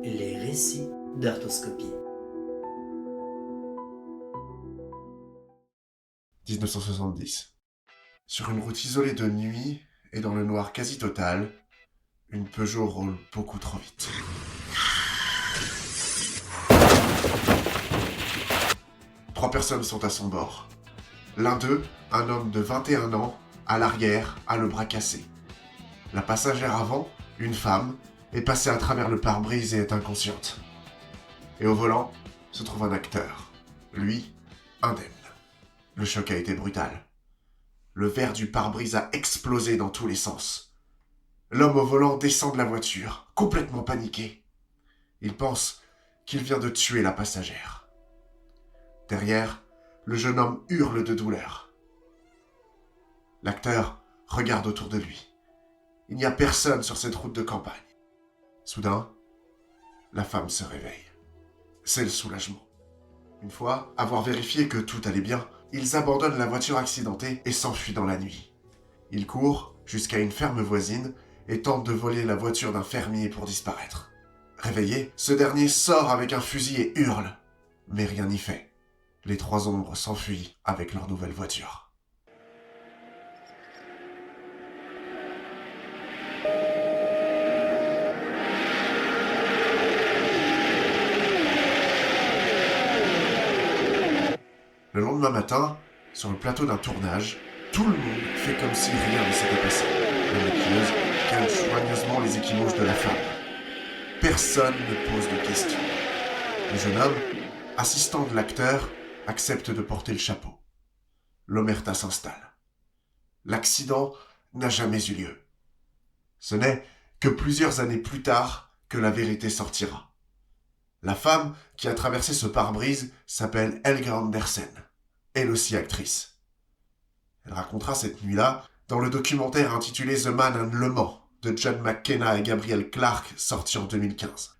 Les récits d'arthroscopie. 1970. Sur une route isolée de nuit et dans le noir quasi total, une Peugeot roule beaucoup trop vite. Trois personnes sont à son bord. L'un d'eux, un homme de 21 ans, à l'arrière, a le bras cassé. La passagère avant, une femme, est passée à travers le pare-brise et est inconsciente. Et au volant se trouve un acteur, lui, indemne. Le choc a été brutal. Le verre du pare-brise a explosé dans tous les sens. L'homme au volant descend de la voiture, complètement paniqué. Il pense qu'il vient de tuer la passagère. Derrière, le jeune homme hurle de douleur. L'acteur regarde autour de lui. Il n'y a personne sur cette route de campagne. Soudain, la femme se réveille. C'est le soulagement. Une fois avoir vérifié que tout allait bien, ils abandonnent la voiture accidentée et s'enfuient dans la nuit. Ils courent jusqu'à une ferme voisine et tentent de voler la voiture d'un fermier pour disparaître. Réveillé, ce dernier sort avec un fusil et hurle. Mais rien n'y fait. Les trois ombres s'enfuient avec leur nouvelle voiture. Le lendemain matin, sur le plateau d'un tournage, tout le monde fait comme si rien ne s'était passé. La maquilleuse calme soigneusement les échymoses de la femme. Personne ne pose de questions. Le jeune homme, assistant de l'acteur, accepte de porter le chapeau. L'omerta s'installe. L'accident n'a jamais eu lieu. Ce n'est que plusieurs années plus tard que la vérité sortira. La femme qui a traversé ce pare-brise s'appelle Helga Andersen, elle aussi actrice. Elle racontera cette nuit-là dans le documentaire intitulé The Man and Le Mans de John McKenna et Gabriel Clark, sorti en 2015.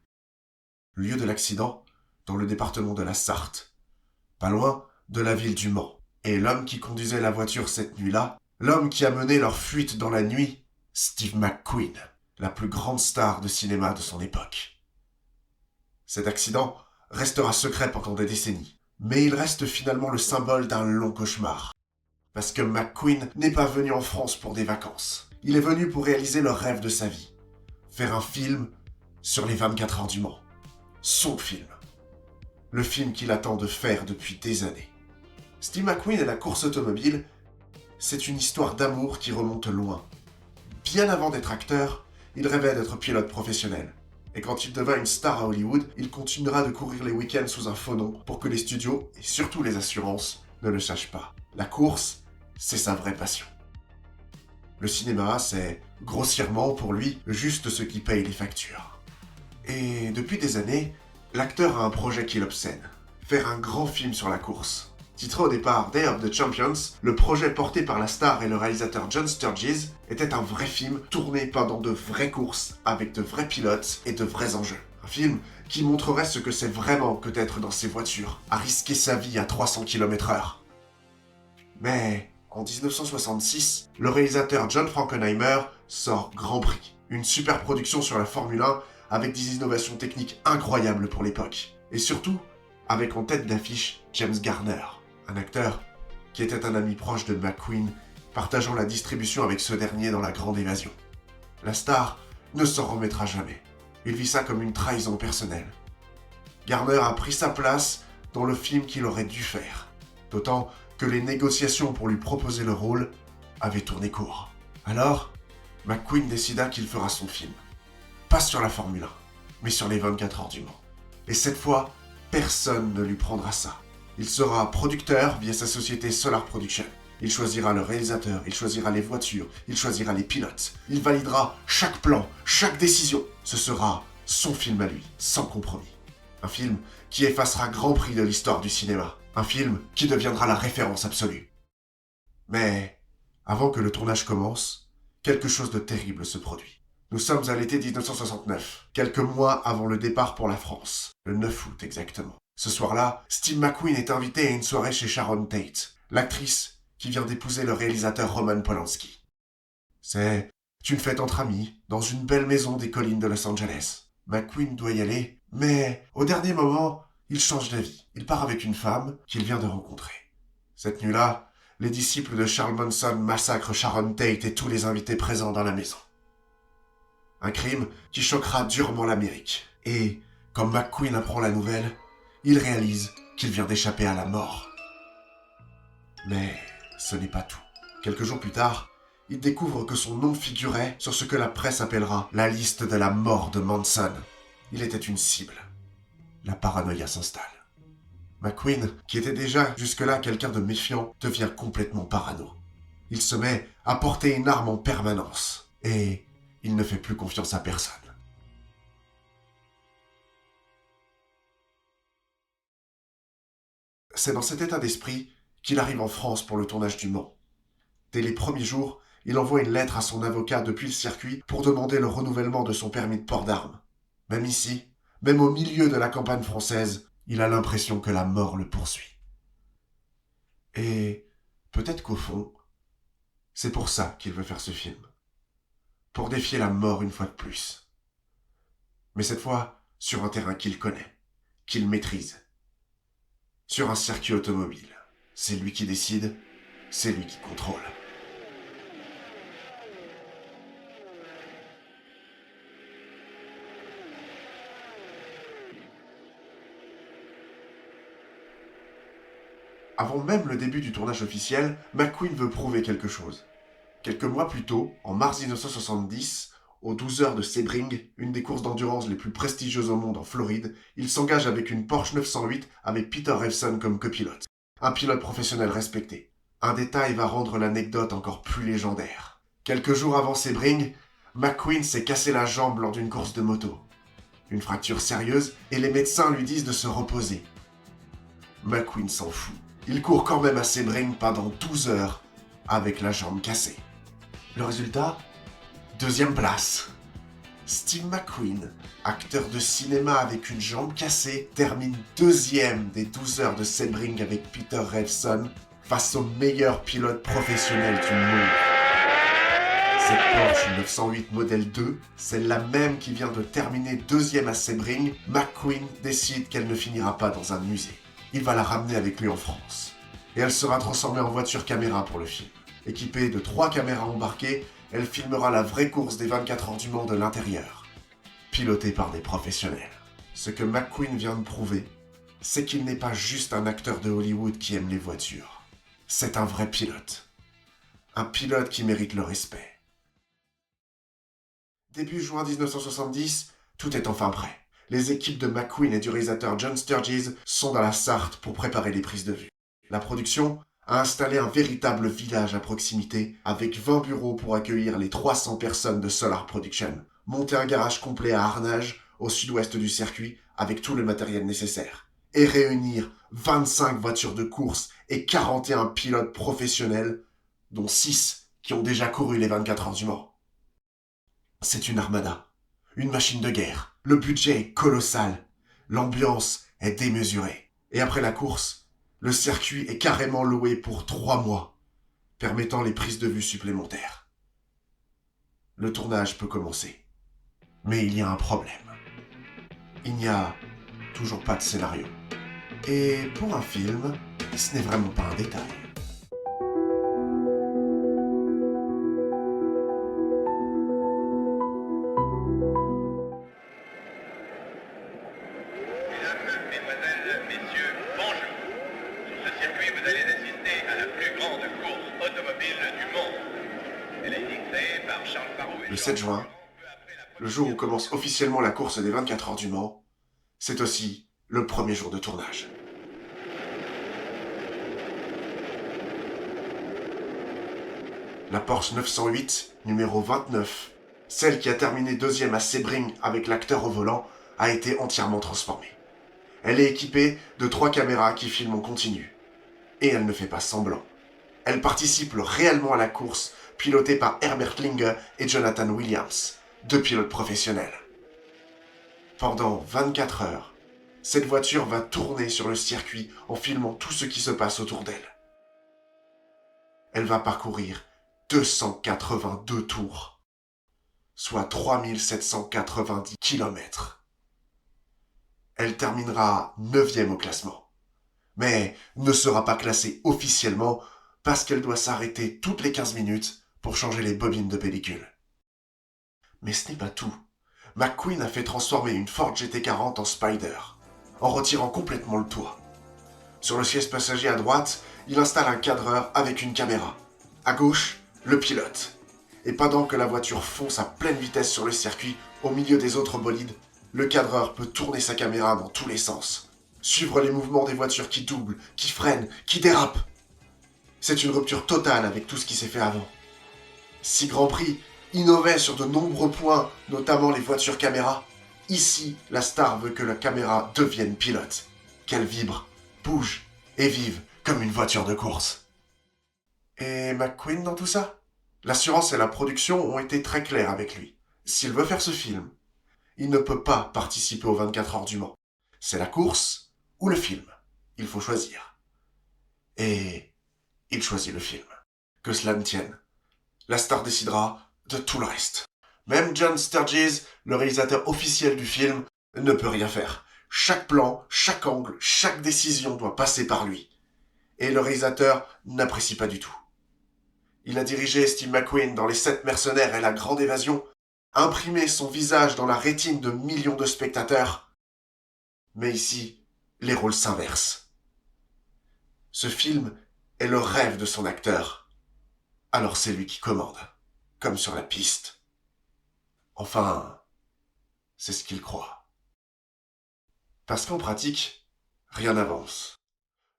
Le lieu de l'accident, dans le département de la Sarthe, pas loin de la ville du Mans. Et l'homme qui conduisait la voiture cette nuit-là, l'homme qui a mené leur fuite dans la nuit, Steve McQueen, la plus grande star de cinéma de son époque. Cet accident restera secret pendant des décennies, mais il reste finalement le symbole d'un long cauchemar. Parce que McQueen n'est pas venu en France pour des vacances. Il est venu pour réaliser le rêve de sa vie. Faire un film sur les 24 heures du Mans. Son film. Le film qu'il attend de faire depuis des années. Steve McQueen et la course automobile, c'est une histoire d'amour qui remonte loin. Bien avant d'être acteur, il rêvait d'être pilote professionnel. Et quand il devint une star à Hollywood, il continuera de courir les week-ends sous un faux nom pour que les studios, et surtout les assurances, ne le sachent pas. La course, c'est sa vraie passion. Le cinéma, c'est, grossièrement pour lui, juste ce qui paye les factures. Et depuis des années, l'acteur a un projet qui l'obsède. Faire un grand film sur la course. Titré au départ Day of the Champions, le projet porté par la star et le réalisateur John Sturges était un vrai film tourné pendant de vraies courses, avec de vrais pilotes et de vrais enjeux. Un film qui montrerait ce que c'est vraiment que d'être dans ces voitures, à risquer sa vie à 300 km/h. Mais en 1966, le réalisateur John Frankenheimer sort Grand Prix, une super production sur la Formule 1 avec des innovations techniques incroyables pour l'époque. Et surtout, avec en tête d'affiche James Garner, un acteur qui était un ami proche de McQueen, partageant la distribution avec ce dernier dans La Grande Évasion. La star ne s'en remettra jamais. Il vit ça comme une trahison personnelle. Garner a pris sa place dans le film qu'il aurait dû faire, d'autant que les négociations pour lui proposer le rôle avaient tourné court. Alors, McQueen décida qu'il fera son film. Pas sur la Formule 1, mais sur les 24 heures du Mans. Et cette fois, personne ne lui prendra ça. Il sera producteur via sa société Solar Production. Il choisira le réalisateur, il choisira les voitures, il choisira les pilotes. Il validera chaque plan, chaque décision. Ce sera son film à lui, sans compromis. Un film qui effacera Grand Prix de l'histoire du cinéma. Un film qui deviendra la référence absolue. Mais, avant que le tournage commence, quelque chose de terrible se produit. Nous sommes à l'été 1969, quelques mois avant le départ pour la France, le 9 août exactement. Ce soir-là, Steve McQueen est invité à une soirée chez Sharon Tate, l'actrice qui vient d'épouser le réalisateur Roman Polanski. C'est une fête entre amis, dans une belle maison des collines de Los Angeles. McQueen doit y aller, mais au dernier moment, il change d'avis. Il part avec une femme qu'il vient de rencontrer. Cette nuit-là, les disciples de Charles Manson massacrent Sharon Tate et tous les invités présents dans la maison. Un crime qui choquera durement l'Amérique. Et, quand McQueen apprend la nouvelle, il réalise qu'il vient d'échapper à la mort. Mais ce n'est pas tout. Quelques jours plus tard, il découvre que son nom figurait sur ce que la presse appellera la liste de la mort de Manson. Il était une cible. La paranoïa s'installe. McQueen, qui était déjà jusque-là quelqu'un de méfiant, devient complètement parano. Il se met à porter une arme en permanence. Et il ne fait plus confiance à personne. C'est dans cet état d'esprit qu'il arrive en France pour le tournage du Mans. Dès les premiers jours, il envoie une lettre à son avocat depuis le circuit pour demander le renouvellement de son permis de port d'armes. Même ici, même au milieu de la campagne française, il a l'impression que la mort le poursuit. Et peut-être qu'au fond, c'est pour ça qu'il veut faire ce film. Pour défier la mort une fois de plus. Mais cette fois, sur un terrain qu'il connaît, qu'il maîtrise. Sur un circuit automobile. C'est lui qui décide, c'est lui qui contrôle. Avant même le début du tournage officiel, McQueen veut prouver quelque chose. Quelques mois plus tôt, en mars 1970, aux 12 heures de Sebring, une des courses d'endurance les plus prestigieuses au monde en Floride, il s'engage avec une Porsche 908 avec Peter Revson comme copilote. Un pilote professionnel respecté. Un détail va rendre l'anecdote encore plus légendaire. Quelques jours avant Sebring, McQueen s'est cassé la jambe lors d'une course de moto. Une fracture sérieuse et les médecins lui disent de se reposer. McQueen s'en fout. Il court quand même à Sebring pendant 12 heures avec la jambe cassée. Le résultat ? 2e place. Steve McQueen, acteur de cinéma avec une jambe cassée, termine 2e des 12 heures de Sebring avec Peter Revson face au meilleur pilote professionnel du monde. Cette Porsche 908 modèle 2, celle-là même qui vient de terminer 2e à Sebring, McQueen décide qu'elle ne finira pas dans un musée. Il va la ramener avec lui en France. Et elle sera transformée en voiture caméra pour le film. Équipée de 3 caméras embarquées, elle filmera la vraie course des 24 heures du Mans de l'intérieur. Pilotée par des professionnels. Ce que McQueen vient de prouver, c'est qu'il n'est pas juste un acteur de Hollywood qui aime les voitures. C'est un vrai pilote. Un pilote qui mérite le respect. Début juin 1970, tout est enfin prêt. Les équipes de McQueen et du réalisateur John Sturges sont dans la Sarthe pour préparer les prises de vue. La production a installé un véritable village à proximité avec 20 bureaux pour accueillir les 300 personnes de Solar Production. Monter un garage complet à Arnage, au sud-ouest du circuit, avec tout le matériel nécessaire. Et réunir 25 voitures de course et 41 pilotes professionnels, dont 6 qui ont déjà couru les 24 heures du Mans. C'est une armada, une machine de guerre. Le budget est colossal, l'ambiance est démesurée. Et après la course, le circuit est carrément loué pour 3 mois, permettant les prises de vue supplémentaires. Le tournage peut commencer. Mais il y a un problème. Il n'y a toujours pas de scénario. Et pour un film, ce n'est vraiment pas un détail. Le 7 juin, le jour où commence officiellement la course des 24 heures du Mans, c'est aussi le premier jour de tournage. La Porsche 908, numéro 29, celle qui a terminé 2e à Sebring avec l'acteur au volant, a été entièrement transformée. Elle est équipée de 3 caméras qui filment en continu. Et elle ne fait pas semblant. Elle participe réellement à la course, pilotée par Herbert Linger et Jonathan Williams, 2 pilotes professionnels. Pendant 24 heures, cette voiture va tourner sur le circuit en filmant tout ce qui se passe autour d'elle. Elle va parcourir 282 tours, soit 3790 km. Elle terminera 9e au classement, mais ne sera pas classée officiellement parce qu'elle doit s'arrêter toutes les 15 minutes pour changer les bobines de pellicule. Mais ce n'est pas tout. McQueen a fait transformer une Ford GT40 en Spider, en retirant complètement le toit. Sur le siège passager à droite, il installe un cadreur avec une caméra. À gauche, le pilote. Et pendant que la voiture fonce à pleine vitesse sur le circuit, au milieu des autres bolides, le cadreur peut tourner sa caméra dans tous les sens, suivre les mouvements des voitures qui doublent, qui freinent, qui dérapent. C'est une rupture totale avec tout ce qui s'est fait avant. Si Grand Prix innovait sur de nombreux points, notamment les voitures caméra, ici, la star veut que la caméra devienne pilote, qu'elle vibre, bouge et vive comme une voiture de course. Et McQueen dans tout ça? L'assurance et la production ont été très clairs avec lui. S'il veut faire ce film, il ne peut pas participer aux 24 heures du Mans. C'est la course ou le film. Il faut choisir. Et il choisit le film. Que cela ne tienne. La star décidera de tout le reste. Même John Sturges, le réalisateur officiel du film, ne peut rien faire. Chaque plan, chaque angle, chaque décision doit passer par lui. Et le réalisateur n'apprécie pas du tout. Il a dirigé Steve McQueen dans Les 7 mercenaires et La Grande Évasion, imprimé son visage dans la rétine de millions de spectateurs. Mais ici, les rôles s'inversent. Ce film est le rêve de son acteur. Alors c'est lui qui commande, comme sur la piste. Enfin, c'est ce qu'il croit. Parce qu'en pratique, rien n'avance.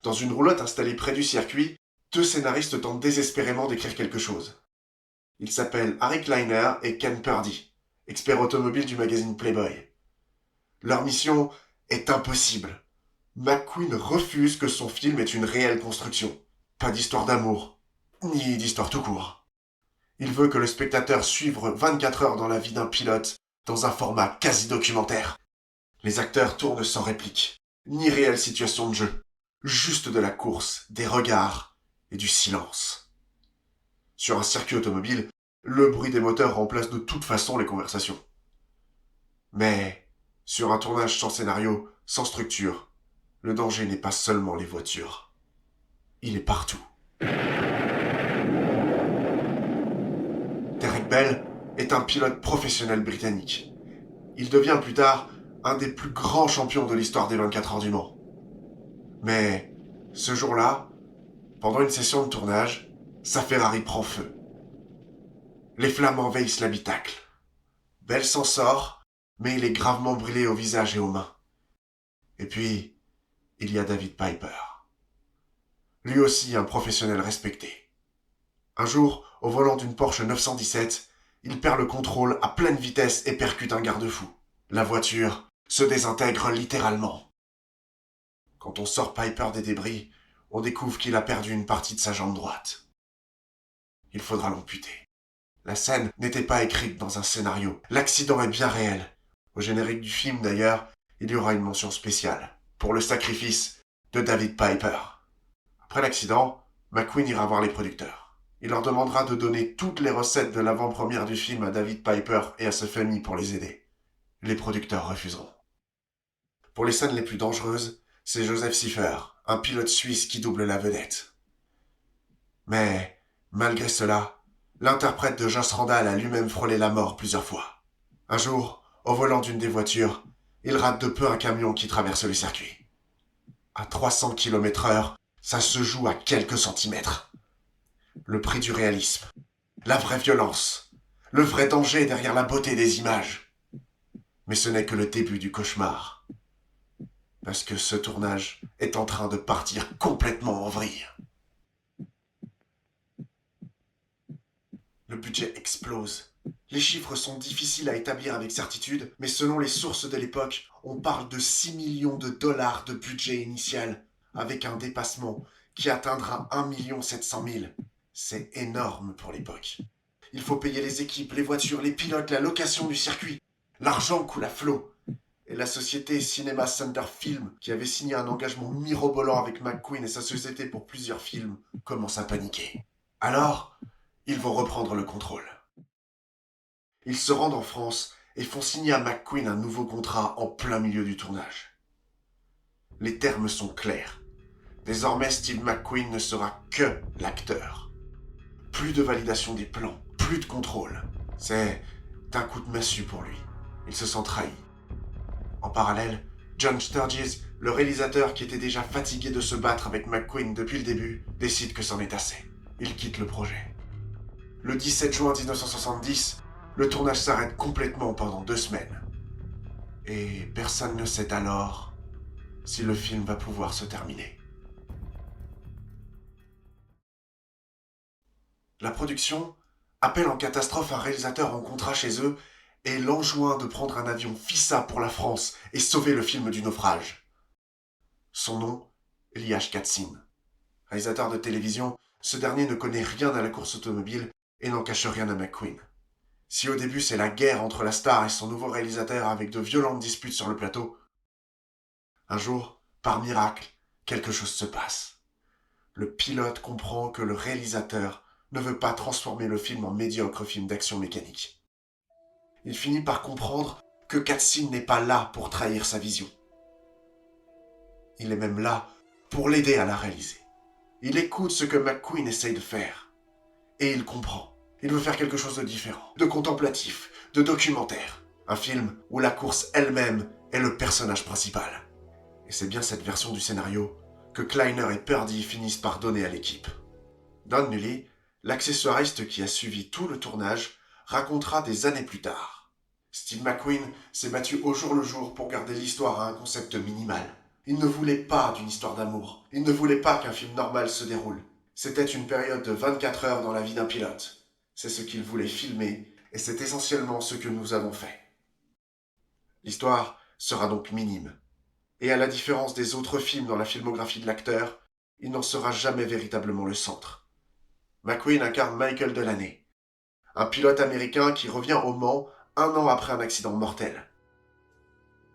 Dans une roulotte installée près du circuit, 2 scénaristes tentent désespérément d'écrire quelque chose. Ils s'appellent Harry Kleiner et Ken Purdy, experts automobiles du magazine Playboy. Leur mission est impossible. McQueen refuse que son film ait une réelle construction. Pas d'histoire d'amour, ni d'histoire tout court. Il veut que le spectateur suive 24 heures dans la vie d'un pilote, dans un format quasi documentaire. Les acteurs tournent sans réplique, ni réelle situation de jeu. Juste de la course, des regards et du silence. Sur un circuit automobile, le bruit des moteurs remplace de toute façon les conversations. Mais sur un tournage sans scénario, sans structure, le danger n'est pas seulement les voitures. Il est partout. Derek Bell est un pilote professionnel britannique. Il devient plus tard un des plus grands champions de l'histoire des 24 heures du Mans. Mais ce jour-là, pendant une session de tournage, sa Ferrari prend feu. Les flammes envahissent l'habitacle. Bell s'en sort, mais il est gravement brûlé au visage et aux mains. Et puis, il y a David Piper. Lui aussi un professionnel respecté. Un jour, au volant d'une Porsche 917, il perd le contrôle à pleine vitesse et percute un garde-fou. La voiture se désintègre littéralement. Quand on sort Piper des débris, on découvre qu'il a perdu une partie de sa jambe droite. Il faudra l'amputer. La scène n'était pas écrite dans un scénario. L'accident est bien réel. Au générique du film, d'ailleurs, il y aura une mention spéciale pour le sacrifice de David Piper. Après l'accident, McQueen ira voir les producteurs. Il leur demandera de donner toutes les recettes de l'avant-première du film à David Piper et à sa famille pour les aider. Les producteurs refuseront. Pour les scènes les plus dangereuses, c'est Joseph Siffer, un pilote suisse qui double la vedette. Mais, malgré cela, l'interprète de Joss Randall a lui-même frôlé la mort plusieurs fois. Un jour, au volant d'une des voitures, il rate de peu un camion qui traverse le circuit. À 300 km/h, ça se joue à quelques centimètres. Le prix du réalisme, la vraie violence, le vrai danger derrière la beauté des images. Mais ce n'est que le début du cauchemar. Parce que ce tournage est en train de partir complètement en vrille. Le budget explose. Les chiffres sont difficiles à établir avec certitude, mais selon les sources de l'époque, on parle de 6 millions de dollars de budget initial, avec un dépassement qui atteindra 1 700 000. C'est énorme pour l'époque. Il faut payer les équipes, les voitures, les pilotes, la location du circuit. L'argent coule à flot. Et la société Cinema Center Film, qui avait signé un engagement mirobolant avec McQueen et sa société pour plusieurs films, commence à paniquer. Alors, ils vont reprendre le contrôle. Ils se rendent en France et font signer à McQueen un nouveau contrat en plein milieu du tournage. les termes sont clairs. Désormais, Steve McQueen ne sera que l'acteur. Plus de validation des plans, plus de contrôle. C'est un coup de massue pour lui. Il se sent trahi. En parallèle, John Sturges, le réalisateur qui était déjà fatigué de se battre avec McQueen depuis le début, décide que c'en est assez. Il quitte le projet. Le 17 juin 1970, le tournage s'arrête complètement pendant 2 semaines. Et personne ne sait alors si le film va pouvoir se terminer. La production appelle en catastrophe un réalisateur en contrat chez eux et l'enjoint de prendre un avion FISA pour la France et sauver le film du naufrage. Son nom, Elias Katsin. Réalisateur de télévision, ce dernier ne connaît rien à la course automobile et n'en cache rien à McQueen. Si au début c'est la guerre entre la star et son nouveau réalisateur avec de violentes disputes sur le plateau, un jour, par miracle, quelque chose se passe. Le pilote comprend que le réalisateur ne veut pas transformer le film en médiocre film d'action mécanique. Il finit par comprendre que Katsin n'est pas là pour trahir sa vision. Il est même là pour l'aider à la réaliser. Il écoute ce que McQueen essaye de faire. Et il comprend. Il veut faire quelque chose de différent, de contemplatif, de documentaire. Un film où la course elle-même est le personnage principal. Et c'est bien cette version du scénario que Kleiner et Purdy finissent par donner à l'équipe. Don Nully, l'accessoiriste qui a suivi tout le tournage, racontera des années plus tard. Steve McQueen s'est battu au jour le jour pour garder l'histoire à un concept minimal. Il ne voulait pas d'une histoire d'amour. Il ne voulait pas qu'un film normal se déroule. C'était une période de 24 heures dans la vie d'un pilote. C'est ce qu'il voulait filmer, et c'est essentiellement ce que nous avons fait. L'histoire sera donc minime. Et à la différence des autres films dans la filmographie de l'acteur, il n'en sera jamais véritablement le centre. McQueen incarne Michael Delaney, un pilote américain qui revient au Mans 1 an après un accident mortel.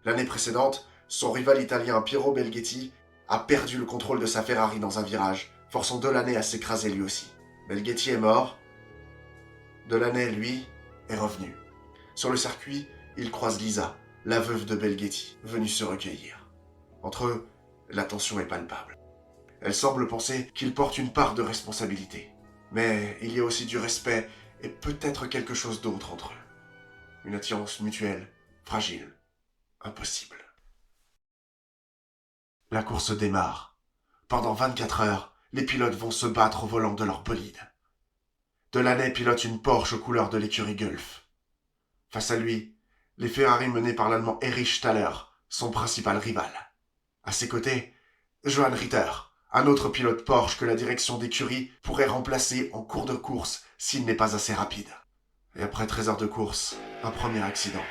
L'année précédente, son rival italien Piero Belghetti a perdu le contrôle de sa Ferrari dans un virage, forçant Delaney à s'écraser lui aussi. Belghetti est mort. Delaney, lui, est revenu. Sur le circuit, il croise Lisa, la veuve de Belghetti, venue se recueillir. Entre eux, la tension est palpable. Elle semble penser qu'il porte une part de responsabilité. Mais il y a aussi du respect et peut-être quelque chose d'autre entre eux. Une attirance mutuelle, fragile, impossible. La course démarre. Pendant 24 heures, les pilotes vont se battre au volant de leur bolide. Delaney pilote une Porsche aux couleurs de l'écurie Gulf. Face à lui, les Ferrari menés par l'Allemand Erich Thaler, son principal rival. À ses côtés, Johann Ritter, un autre pilote Porsche que la direction d'écurie pourrait remplacer en cours de course s'il n'est pas assez rapide. Et après 13 heures de course, un premier accident.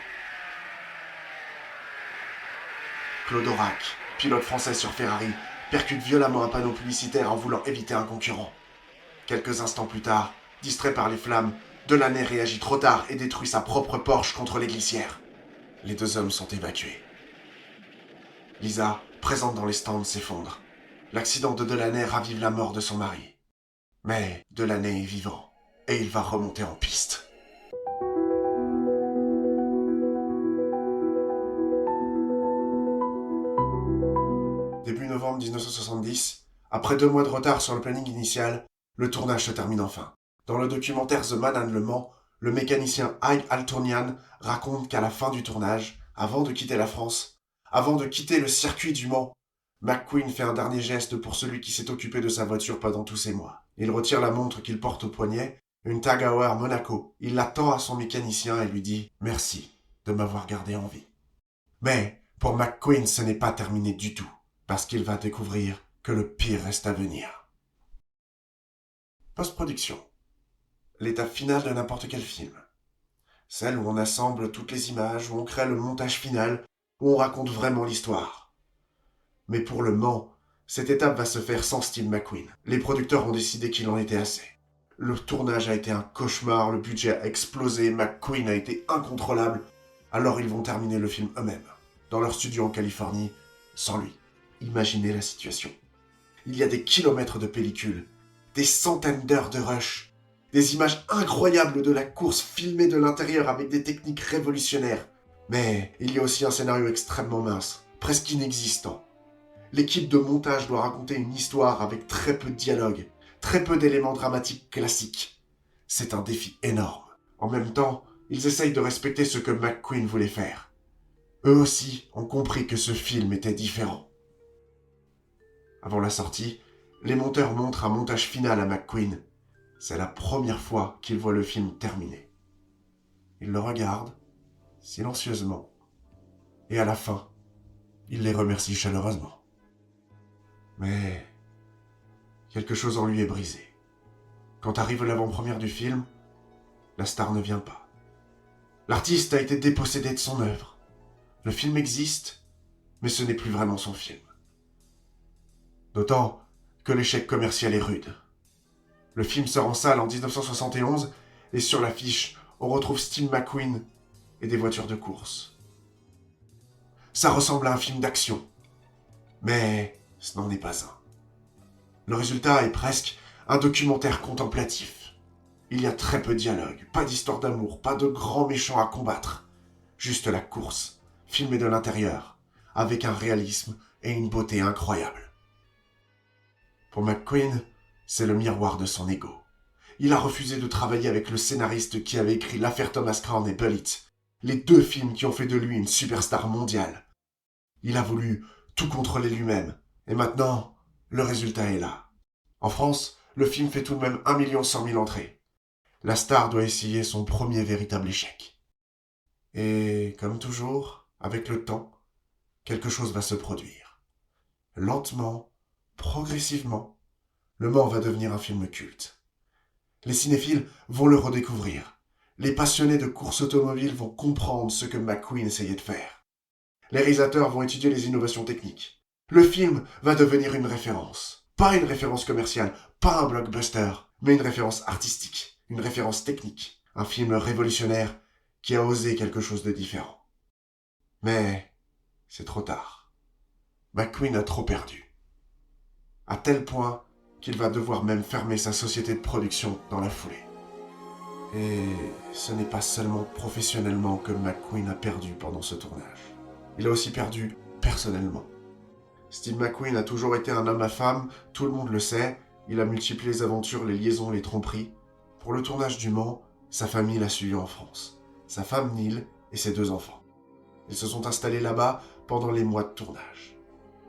Claude Aubrac, pilote français sur Ferrari, percute violemment un panneau publicitaire en voulant éviter un concurrent. Quelques instants plus tard, distrait par les flammes, Delaney réagit trop tard et détruit sa propre Porsche contre les glissières. Les 2 hommes sont évacués. Lisa, présente dans les stands, s'effondre. L'accident de Delaney ravive la mort de son mari. Mais Delaney est vivant et il va remonter en piste. Début novembre 1970, après 2 mois de retard sur le planning initial, le tournage se termine enfin. Dans le documentaire The Man and Le Mans, le mécanicien Ike Altournian raconte qu'à la fin du tournage, avant de quitter la France, avant de quitter le circuit du Mans, McQueen fait un dernier geste pour celui qui s'est occupé de sa voiture pendant tous ces mois. Il retire la montre qu'il porte au poignet, une Tag Heuer Monaco. Il la tend à son mécanicien et lui dit « Merci de m'avoir gardé en vie ». Mais pour McQueen, ce n'est pas terminé du tout, parce qu'il va découvrir que le pire reste à venir. Post-production. L'étape finale de n'importe quel film. Celle où on assemble toutes les images, où on crée le montage final, où on raconte vraiment l'histoire. Mais pour le Mans, cette étape va se faire sans Steve McQueen. Les producteurs ont décidé qu'il en était assez. Le tournage a été un cauchemar, le budget a explosé, McQueen a été incontrôlable, alors ils vont terminer le film eux-mêmes, dans leur studio en Californie, sans lui. Imaginez la situation. Il y a des kilomètres de pellicule, des centaines d'heures de rush, des images incroyables de la course filmées de l'intérieur avec des techniques révolutionnaires. Mais il y a aussi un scénario extrêmement mince, presque inexistant. l'équipe de montage doit raconter une histoire avec très peu de dialogue, très peu d'éléments dramatiques classiques. C'est un défi énorme. En même temps, ils essayent de respecter ce que McQueen voulait faire. Eux aussi ont compris que ce film était différent. Avant la sortie, les monteurs montrent un montage final à McQueen. C'est la première fois qu'il voit le film terminé. Il le regarde, silencieusement, et à la fin, il les remercie chaleureusement. Mais quelque chose en lui est brisé. Quand arrive l'avant-première du film, la star ne vient pas. L'artiste a été dépossédé de son œuvre. Le film existe, mais ce n'est plus vraiment son film. D'autant que l'échec commercial est rude. Le film sort en salle en 1971 et sur l'affiche, on retrouve Steve McQueen et des voitures de course. Ça ressemble à un film d'action, mais ce n'en est pas un. Le résultat est presque un documentaire contemplatif. Il y a très peu de dialogue, pas d'histoire d'amour, pas de grands méchants à combattre. Juste la course, filmée de l'intérieur, avec un réalisme et une beauté incroyables. Pour McQueen, c'est le miroir de son ego. Il a refusé de travailler avec le scénariste qui avait écrit L'affaire Thomas Crown et Bullitt, les deux films qui ont fait de lui une superstar mondiale. Il a voulu tout contrôler lui-même, et maintenant, le résultat est là. En France, le film fait tout de même 1 100 000 entrées. La star doit essayer son premier véritable échec. Et, comme toujours, avec le temps, quelque chose va se produire. Lentement, progressivement, Le Mans va devenir un film culte. Les cinéphiles vont le redécouvrir. Les passionnés de course automobile vont comprendre ce que McQueen essayait de faire. Les réalisateurs vont étudier les innovations techniques. Le film va devenir une référence. Pas une référence commerciale, pas un blockbuster, mais une référence artistique, une référence technique. Un film révolutionnaire qui a osé quelque chose de différent. Mais c'est trop tard. McQueen a trop perdu. À tel point qu'il va devoir même fermer sa société de production dans la foulée. Et ce n'est pas seulement professionnellement que McQueen a perdu pendant ce tournage. Il a aussi perdu personnellement. Steve McQueen a toujours été un homme à femme, tout le monde le sait. Il a multiplié les aventures, les liaisons, les tromperies. Pour le tournage du Mans, sa famille l'a suivi en France. Sa femme Neil et ses 2 enfants. Ils se sont installés là-bas pendant les mois de tournage.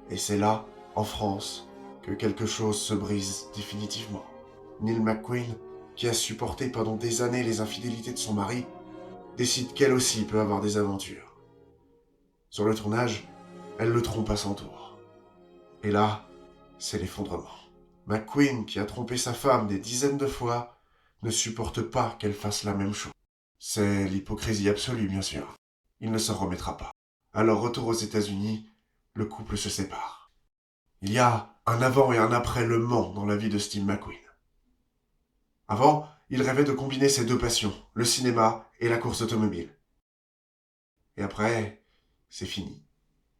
Et c'est là, en France, que quelque chose se brise définitivement. Neil McQueen, qui a supporté pendant des années les infidélités de son mari, décide qu'elle aussi peut avoir des aventures. Sur le tournage, elle le trompe à son tour. Et là, c'est l'effondrement. McQueen, qui a trompé sa femme des dizaines de fois, ne supporte pas qu'elle fasse la même chose. C'est l'hypocrisie absolue, bien sûr. Il ne s'en remettra pas. À leur retour aux États-Unis, le couple se sépare. Il y a un avant et un après Le Mans dans la vie de Steve McQueen. Avant, il rêvait de combiner ses 2 passions, le cinéma et la course automobile. Et après, c'est fini.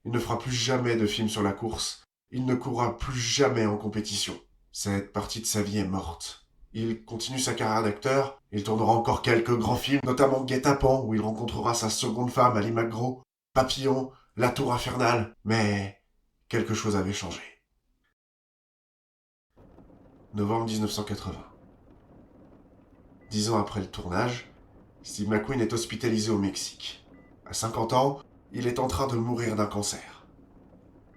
Il ne fera plus jamais de film sur la course. Il ne courra plus jamais en compétition. Cette partie de sa vie est morte. Il continue sa carrière d'acteur. Il tournera encore quelques grands films, notamment Guet-apens, où il rencontrera sa seconde femme, Ali MacGraw, Papillon, La Tour Infernale. Mais quelque chose avait changé. Novembre 1980. 10 ans après le tournage, Steve McQueen est hospitalisé au Mexique. À 50 ans, il est en train de mourir d'un cancer.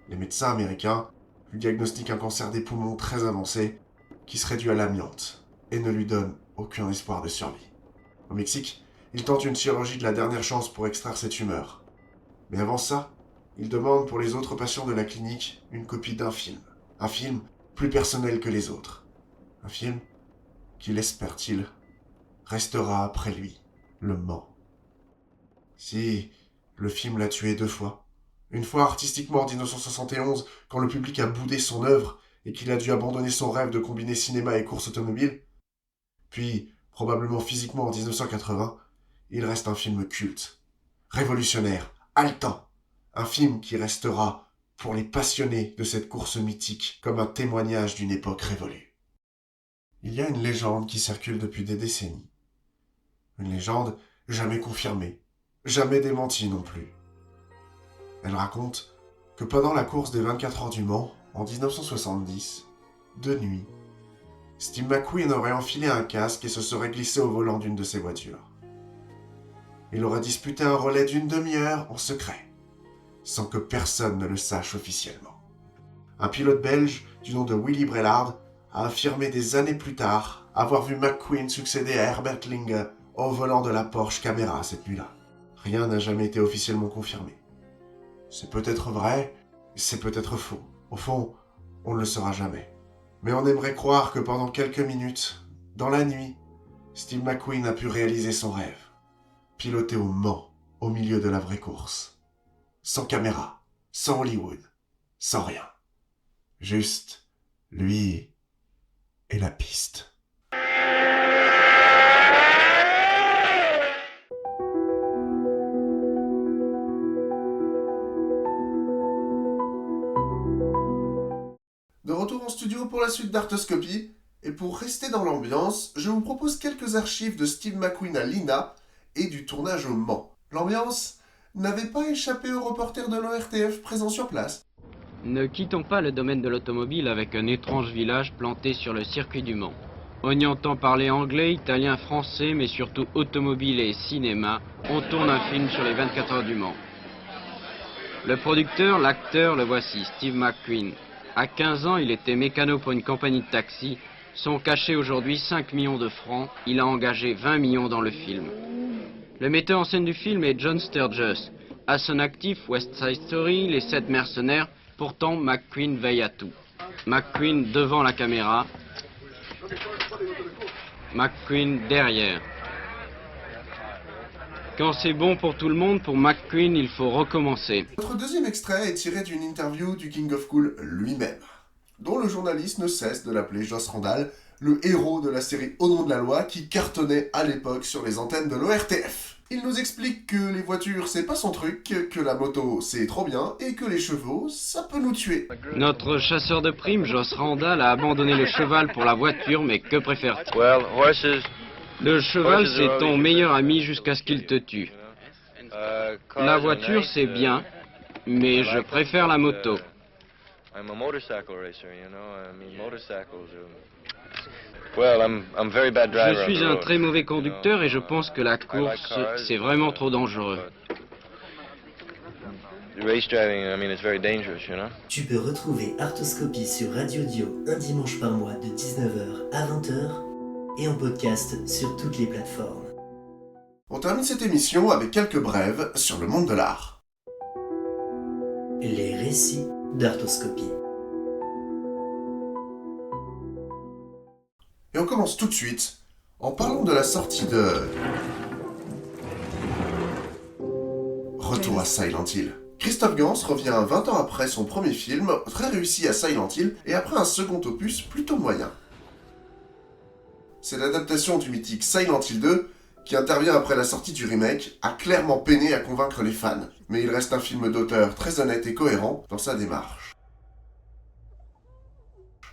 Les médecins américains lui diagnostiquent un cancer des poumons très avancé qui serait dû à l'amiante et ne lui donne aucun espoir de survie. Au Mexique, il tente une chirurgie de la dernière chance pour extraire cette tumeur. Mais avant ça, il demande pour les autres patients de la clinique une copie d'un film. Un film plus personnel que les autres. Un film qui, l'espère-t-il, restera après lui, Le Mans. Si le film l'a tué 2 fois, une fois artistiquement en 1971, quand le public a boudé son œuvre et qu'il a dû abandonner son rêve de combiner cinéma et course automobile, puis probablement physiquement en 1980, il reste un film culte, révolutionnaire, haletant, un film qui restera pour les passionnés de cette course mythique comme un témoignage d'une époque révolue. Il y a une légende qui circule depuis des décennies. Une légende jamais confirmée, jamais démentie non plus. Elle raconte que pendant la course des 24 heures du Mans, en 1970, de nuit, Steve McQueen aurait enfilé un casque et se serait glissé au volant d'une de ses voitures. Il aurait disputé un relais d'une demi-heure en secret, sans que personne ne le sache officiellement. Un pilote belge du nom de Willy Brellard a affirmé des années plus tard avoir vu McQueen succéder à Herbert Linge au volant de la Porsche Camera cette nuit-là. Rien n'a jamais été officiellement confirmé. C'est peut-être vrai, c'est peut-être faux. Au fond, on ne le saura jamais. Mais on aimerait croire que pendant quelques minutes, dans la nuit, Steve McQueen a pu réaliser son rêve. Piloter au Mans, au milieu de la vraie course. Sans caméra, sans Hollywood, sans rien. Juste, lui et la piste. De retour en studio pour la suite d'Artoscopie, et pour rester dans l'ambiance, je vous propose quelques archives de Steve McQueen à l'INA et du tournage au Mans. L'ambiance n'avait pas échappé aux reporters de l'ORTF présents sur place. Ne quittons pas le domaine de l'automobile avec un étrange village planté sur le circuit du Mans. On y entend parler anglais, italien, français, mais surtout automobile et cinéma. On tourne un film sur les 24 heures du Mans. Le producteur, l'acteur, le voici, Steve McQueen. À 15 ans, il était mécano pour une compagnie de taxi. Son cachet aujourd'hui, 5 millions de francs. Il a engagé 20 millions dans le film. Le metteur en scène du film est John Sturges. À son actif, West Side Story, Les 7 mercenaires. Pourtant, McQueen veille à tout. McQueen devant la caméra. McQueen derrière. Quand c'est bon pour tout le monde, pour McQueen, il faut recommencer. Notre deuxième extrait est tiré d'une interview du King of Cool lui-même, dont le journaliste ne cesse de l'appeler Joss Randall, le héros de la série Au nom de la loi qui cartonnait à l'époque sur les antennes de l'ORTF. Il nous explique que les voitures c'est pas son truc, que la moto c'est trop bien et que les chevaux ça peut nous tuer. Notre chasseur de primes, Joss Randall, a abandonné le cheval pour la voiture, mais que préfères-tu? Well, horses. Le cheval, c'est ton meilleur ami jusqu'à ce qu'il te tue. La voiture, c'est bien, mais je préfère la moto. I'm a motorcycle racer, you know. I mean, motorcycles. Well, I'm very bad driver. Je suis un très mauvais conducteur et je pense que la course, c'est vraiment trop dangereux. Race driving, I mean, it's very dangerous, you know. Tu peux retrouver Artoscopie sur Radio Dio un dimanche par mois de 19h à 20h et en podcast sur toutes les plateformes. On termine cette émission avec quelques brèves sur le monde de l'art. Les récits d'Artoscopie. Et on commence tout de suite en parlant de la sortie de Retour à Silent Hill. Christophe Gans revient 20 ans après son premier film, très réussi à Silent Hill, et après un second opus plutôt moyen. Cette adaptation du mythique Silent Hill 2, qui intervient après la sortie du remake, a clairement peiné à convaincre les fans, mais il reste un film d'auteur très honnête et cohérent dans sa démarche.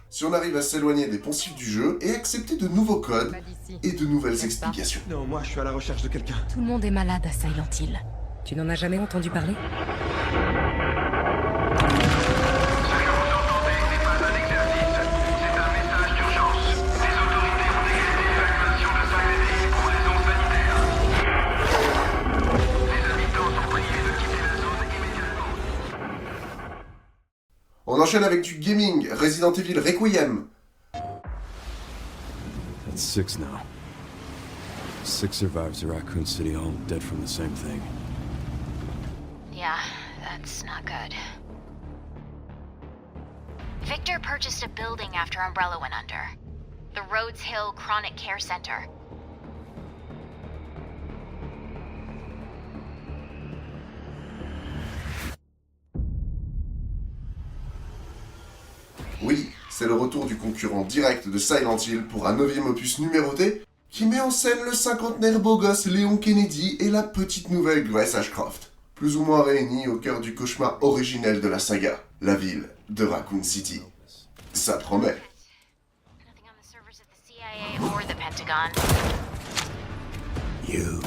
Si on arrive à s'éloigner des poncifs du jeu et accepter de nouveaux codes et de nouvelles explications. Non, moi je suis à la recherche de quelqu'un. Tout le monde est malade à Silent Hill. Tu n'en as jamais entendu parler? On enchaîne avec du gaming, Resident Evil Requiem. That's 6 now. 6 survivors of Raccoon City home, dead from the same thing. Yeah, that's not good. Victor purchased a building after Umbrella went under. The Rhodes Hill Chronic Care Center. Oui, c'est le retour du concurrent direct de Silent Hill pour un 9e opus numéroté qui met en scène le cinquantenaire beau gosse Léon Kennedy et la petite nouvelle Grace Ashcroft, plus ou moins réunis au cœur du cauchemar originel de la saga, la ville de Raccoon City. Ça promet. Nothing on the servers of the CIA or the Pentagon. You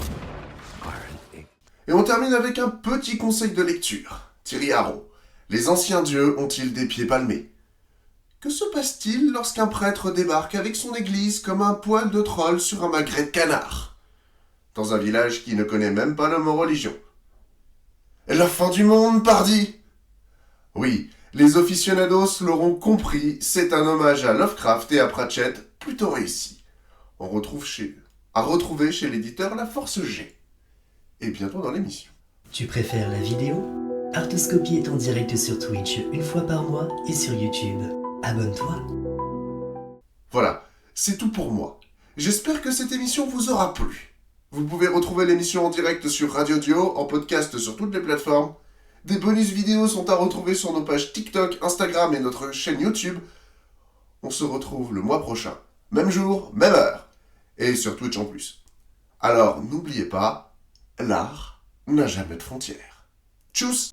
are an Et on termine avec un petit conseil de lecture. Thierry Aaron, Les anciens dieux ont-ils des pieds palmés? Que se passe-t-il lorsqu'un prêtre débarque avec son église comme un poil de troll sur un magret de canard? Dans un village qui ne connaît même pas le mot religion. La fin du monde, pardi! Oui, les aficionados l'auront compris, c'est un hommage à Lovecraft et à Pratchett plutôt réussi. À retrouver chez l'éditeur La Force G. Et bientôt dans l'émission. Tu préfères la vidéo? Artoscopie est en direct sur Twitch une fois par mois et sur YouTube. Abonne-toi. Voilà, c'est tout pour moi. J'espère que cette émission vous aura plu. Vous pouvez retrouver l'émission en direct sur Radio Dio, en podcast sur toutes les plateformes. Des bonus vidéos sont à retrouver sur nos pages TikTok, Instagram et notre chaîne YouTube. On se retrouve le mois prochain, même jour, même heure, et sur Twitch en plus. Alors n'oubliez pas, l'art n'a jamais de frontières. Tchuss!